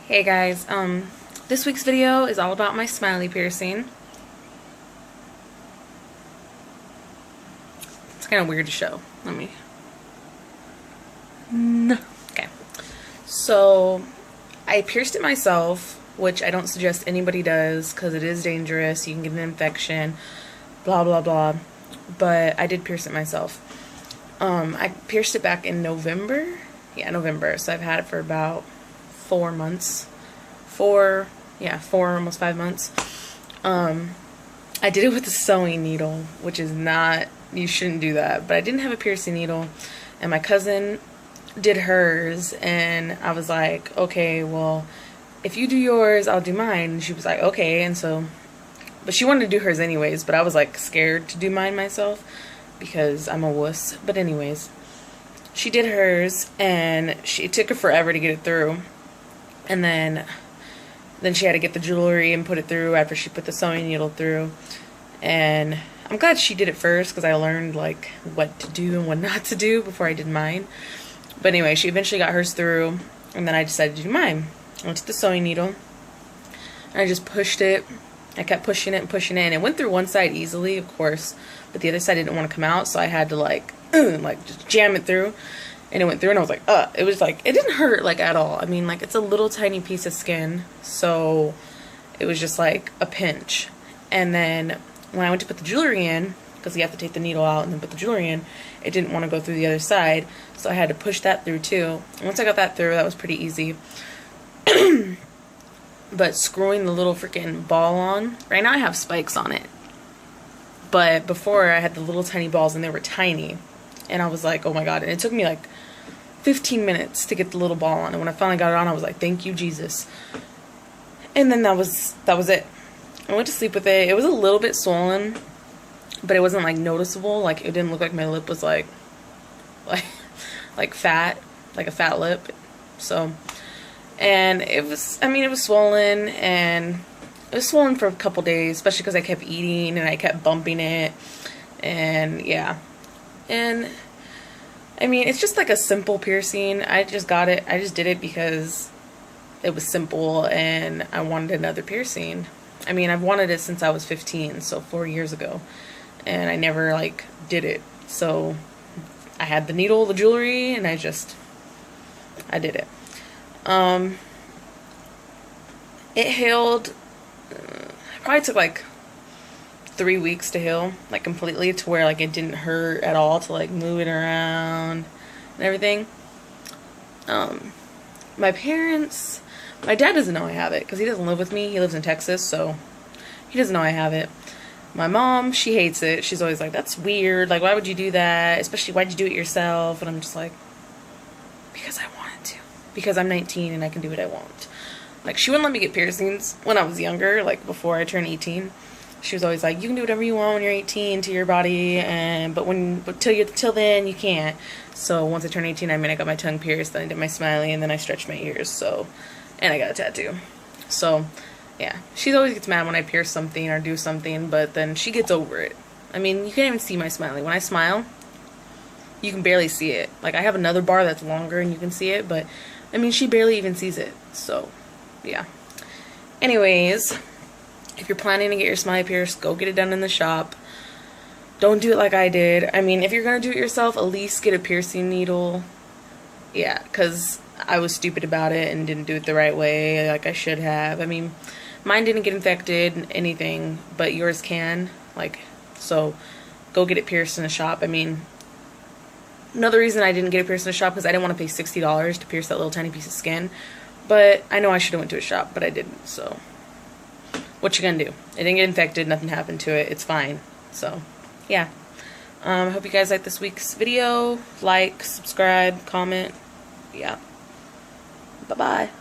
Hey guys, this week's video is all about my Smiley piercing. It's kind of weird to show. No. Okay. So, I pierced it myself, which I don't suggest anybody does because it is dangerous. You can get an infection, blah blah blah. But I did pierce it myself. I pierced it back in November. Yeah, November. So I've had it for about 4 months. 4, almost 5 months. I did it with a sewing needle, which is not, you shouldn't do that. But I didn't have a piercing needle, and my cousin did hers, and I was like, okay, well, if you do yours, I'll do mine. And she was like, okay, and so, but she wanted to do hers anyways, but I was like scared to do mine myself because I'm a wuss. But anyways, she did hers, and it took her forever to get it through. And then she had to get the jewelry and put it through after she put the sewing needle through. And I'm glad she did it first because I learned like what to do and what not to do before I did mine. But anyway, she eventually got hers through, and then I decided to do mine. I went to the sewing needle, and I just pushed it. I kept pushing it and pushing it, and it went through one side easily, of course, but the other side didn't want to come out, so I had to like just jam it through. And it went through, and I was like, it was like, it didn't hurt, like, at all. I mean, like, it's a little tiny piece of skin, so it was just, like, a pinch. And then when I went to put the jewelry in, because you have to take the needle out and then put the jewelry in, it didn't want to go through the other side, so I had to push that through, too. And once I got that through, that was pretty easy. But screwing the little freaking ball on, right now I have spikes on it. But before, I had the little tiny balls, and they were tiny. And I was like, oh my god. And it took me like 15 minutes to get the little ball on. And when I finally got it on, I was like, thank you, Jesus. And then that was it. I went to sleep with it. It was a little bit swollen, but it wasn't like noticeable. Like, it didn't look like my lip was like fat, like a fat lip. So, and it was, I mean, it was swollen, and it was swollen for a couple days, especially because I kept eating and I kept bumping it. And yeah. And I mean, it's just like a simple piercing. I just got it. I just did it because it was simple and I wanted another piercing. I mean, I've wanted it since I was 15, so 4 years ago. And I never like did it. So I had the needle, the jewelry, and I did it. It healed. It probably took like 3 weeks to heal, like completely, to where like it didn't hurt at all to like move it around and everything. My parents, my dad doesn't know I have it because he doesn't live with me. He lives in Texas, so he doesn't know I have it. My mom, she hates it. She's always like, that's weird, like why would you do that, especially why'd you do it yourself? And I'm just like, because I wanted to, because I'm 19 and I can do what I want. Like, she wouldn't let me get piercings when I was younger, like before I turned 18. She was always like, you can do whatever you want when you're 18 to your body, but till then you can't. So once I turned 18, I got my tongue pierced, then I did my Smiley, and then I stretched my ears. So, and I got a tattoo. So, yeah, she always gets mad when I pierce something or do something, but then she gets over it. I mean, you can't even see my Smiley. When I smile, you can barely see it. Like, I have another bar that's longer and you can see it, but I mean, she barely even sees it. So, yeah. Anyways, if you're planning to get your Smiley pierced, go get it done in the shop. Don't do it like I did. I mean, if you're going to do it yourself, at least get a piercing needle. Yeah, because I was stupid about it and didn't do it the right way like I should have. I mean, mine didn't get infected, anything, but yours can. Like, so go get it pierced in a shop. I mean, another reason I didn't get it pierced in a shop because I didn't want to pay $60 to pierce that little tiny piece of skin. But I know I should have went to a shop, but I didn't, so what you gonna do? It didn't get infected, nothing happened to it, it's fine. So, yeah. I hope you guys like this week's video. Like, subscribe, comment. Yeah. Bye-bye.